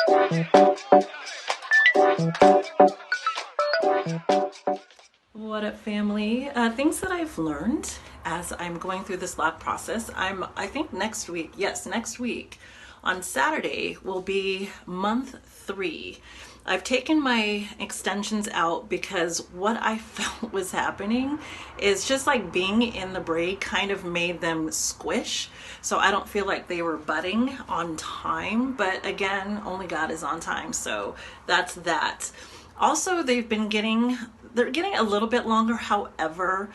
What up, family? Things that I've learned as I'm going through this lock process. I think next week, yes, next week on Saturday will be month 3. I've taken my extensions out because what I felt was happening is just like being in the braid kind of made them squish. So I don't feel like they were budding on time, but again, only God is on time. So that's that. Also, they're getting a little bit longer. However,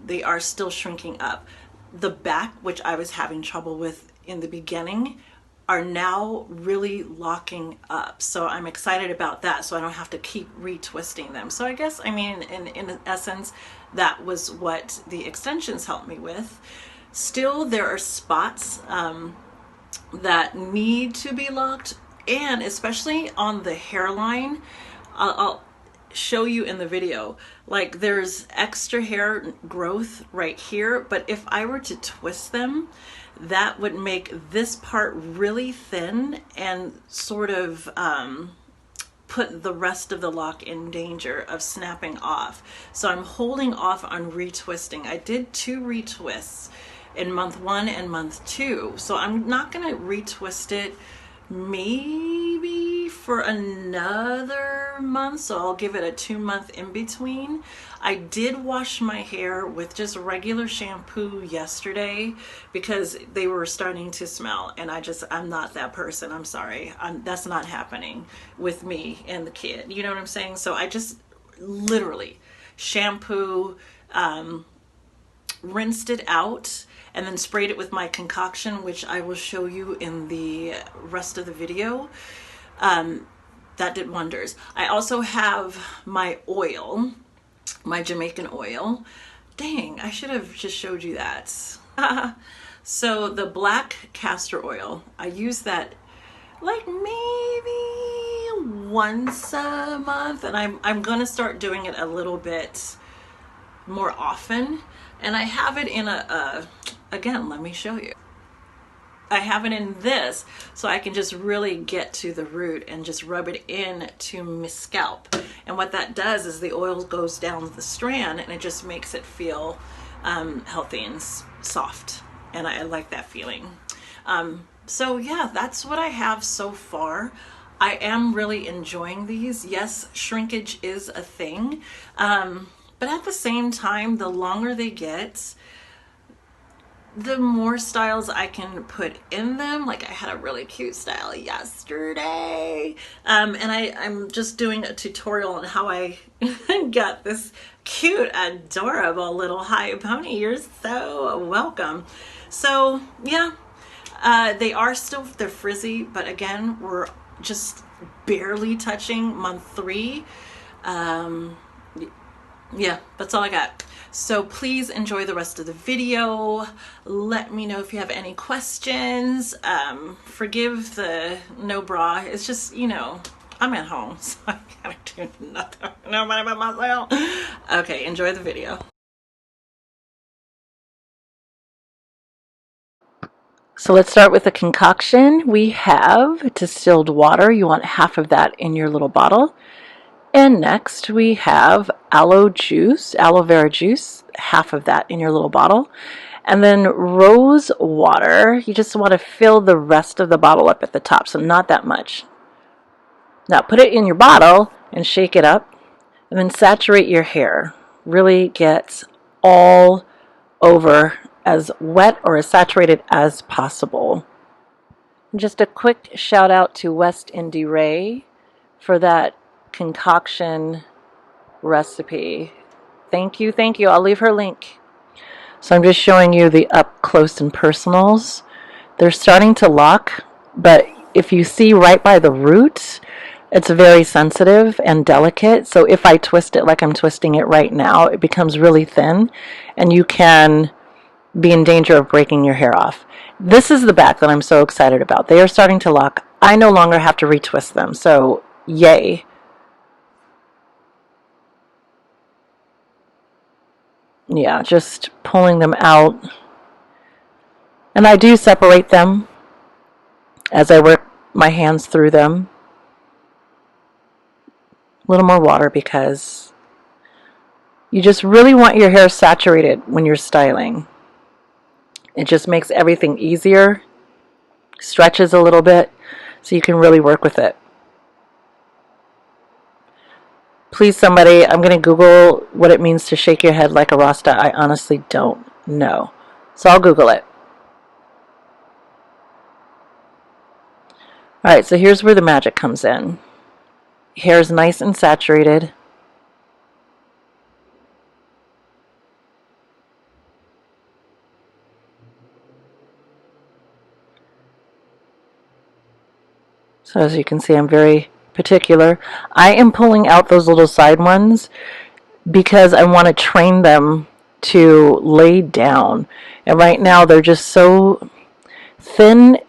they are still shrinking up. The back, which I was having trouble with in the beginning, are now really locking up. So I'm excited about that, so I don't have to keep retwisting them. So I guess, I mean, in essence, that was what the extensions helped me with. Still, there are spots that need to be locked, and especially on the hairline. I'll show you in the video, like there's extra hair growth right here, but if I were to twist them, that would make this part really thin and sort of put the rest of the lock in danger of snapping off. So I'm holding off on retwisting. I did 2 retwists in month 1 and month 2, so I'm not gonna retwist it maybe for another month, so I'll give it a 2-month in between. I did wash my hair with just regular shampoo yesterday because they were starting to smell, and I'm not that person. I'm sorry, that's not happening with me and the kid, you know what I'm saying? So I just literally shampoo, rinsed it out, and then sprayed it with my concoction, which I will show you in the rest of the video. That did wonders. I also have my oil, my Jamaican oil. Dang, I should have just showed you that. So the black castor oil, I use that like maybe once a month, and I'm gonna start doing it a little bit more often. And I have it in again, let me show you. I have it in this so I can just really get to the root and just rub it in to my scalp. And what that does is the oil goes down the strand and it just makes it feel healthy and soft. And I like that feeling. So yeah, that's what I have so far. I am really enjoying these. Yes, shrinkage is a thing. But at the same time, the longer they get, the more styles I can put in them. Like I had a really cute style yesterday. And I'm just doing a tutorial on how I got this cute, adorable little high pony. You're so welcome. So yeah, they're frizzy, but again, we're just barely touching month 3. Yeah, that's all I got. So please enjoy the rest of the video. Let me know if you have any questions. Forgive the no bra. It's just, you know, I'm at home, so I gotta do nothing. Nobody but myself. Okay, enjoy the video. So let's start with the concoction. We have distilled water. You want half of that in your little bottle. And next we have aloe vera juice, half of that in your little bottle. And then rose water. You just want to fill the rest of the bottle up at the top, so not that much. Now put it in your bottle and shake it up, and then saturate your hair. Really get all over, as wet or as saturated as possible. And just a quick shout out to WestIndyRay for that concoction recipe. Thank you. I'll leave her link. So I'm just showing you the up close and personals. They're starting to lock, but if you see right by the root, it's very sensitive and delicate. So if I twist it like I'm twisting it right now, it becomes really thin and you can be in danger of breaking your hair off. This is the back that I'm so excited about. They are starting to lock. I no longer have to retwist them, so yay. Yeah, just pulling them out. And I do separate them as I work my hands through them. A little more water because you just really want your hair saturated when you're styling. It just makes everything easier, stretches a little bit, so you can really work with it. Please, somebody, I'm going to Google what it means to shake your head like a Rasta. I honestly don't know. So I'll Google it. Alright, so here's where the magic comes in. Hair is nice and saturated. So as you can see, I'm very particular. I am pulling out those little side ones because I want to train them to lay down. And right now they're just so thin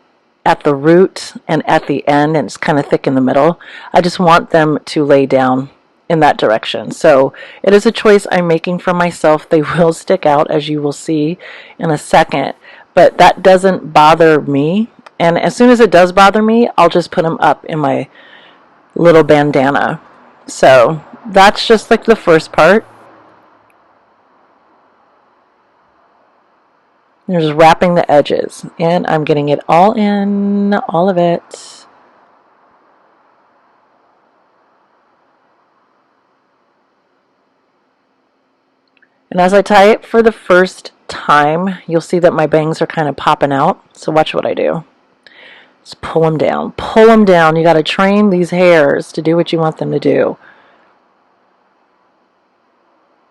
at the root and at the end, and it's kind of thick in the middle. I just want them to lay down in that direction. So it is a choice I'm making for myself. They will stick out, as you will see in a second, but that doesn't bother me. And as soon as it does bother me, I'll just put them up in my little bandana. So that's just like the first part. You're just wrapping the edges, and I'm getting it all in, all of it. And as I tie it for the first time, you'll see that my bangs are kind of popping out. So watch what I do. Just pull them down. Pull them down. You got to train these hairs to do what you want them to do.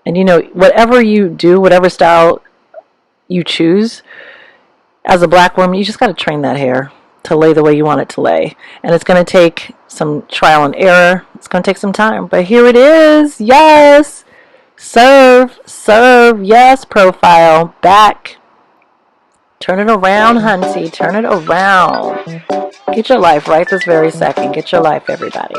And you know, whatever you do, whatever style you choose, as a black woman, you just got to train that hair to lay the way you want it to lay. And it's going to take some trial and error. It's going to take some time. But here it is. Yes. Serve. Serve. Yes. Profile. Back. Turn it around, hunty. Turn it around. Get your life right this very second. Get your life, everybody.